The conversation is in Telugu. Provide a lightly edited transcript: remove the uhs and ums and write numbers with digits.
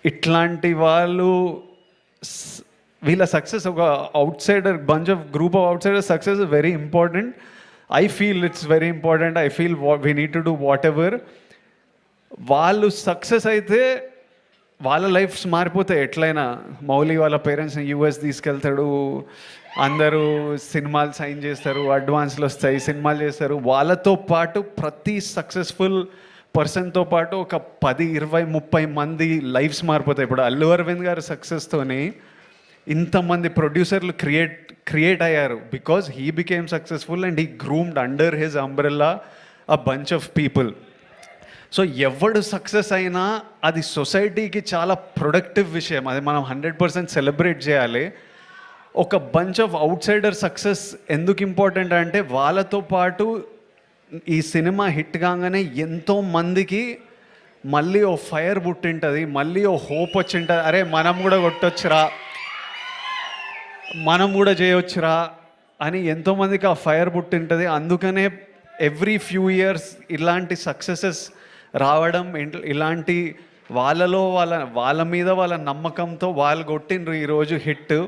ఇట్లాంటి వాళ్ళు వీళ్ళ సక్సెస్ ఒక out cider bunch of group of out cider success is very important. I feel it's very important. I feel we need to do what ever. వాళ్ళు సక్సెస్ అయితే వాళ్ళ లైఫ్స్ మారిపోతాయి ఎట్లయినా. మౌలి వాళ్ళ పేరెంట్స్ని యూఎస్ తీసుకెళ్తాడు, అందరూ సినిమాలు సైన్ చేస్తారు, అడ్వాన్స్లు వస్తాయి, సినిమాలు చేస్తారు. వాళ్ళతో పాటు ప్రతి సక్సెస్ఫుల్ పర్సన్తో పాటు ఒక 10, 20, 30 మంది లైఫ్స్ మారిపోతాయి. ఇప్పుడు అల్లు అరవింద్ గారి సక్సెస్తోని ఇంతమంది ప్రొడ్యూసర్లు క్రియేట్ అయ్యారు because he became successful and he groomed under his umbrella a bunch of people. So ఎవడు సక్సెస్ అయినా అది సొసైటీకి చాలా ప్రొడక్టివ్ విషయం, అది మనం 100% సెలబ్రేట్ చేయాలి. ఒక bunch of out cider success ఎందుకు ఇంపార్టెంట్ అంటే వాళ్ళతో పాటు ఈ సినిమా హిట్ కాగానే ఎంతోమందికి మళ్ళీ ఓ ఫైర్ పుట్టింటుంది, మళ్ళీ ఓ హోప్ వచ్చింటుంది, అరే మనం కూడా కొట్టొచ్చురా, మనం కూడా చేయొచ్చురా అని ఎంతోమందికి ఆ ఫైర్ పుట్టింటుంది. అందుకనే ఎవ్రీ ఫ్యూ ఇయర్స్ ఇలాంటి సక్సెసెస్ రావడం, ఇలాంటి వాళ్ళలో వాళ్ళ మీద వాళ్ళ నమ్మకంతో వాళ్ళు కొట్టిండ్రు ఈరోజు హిట్.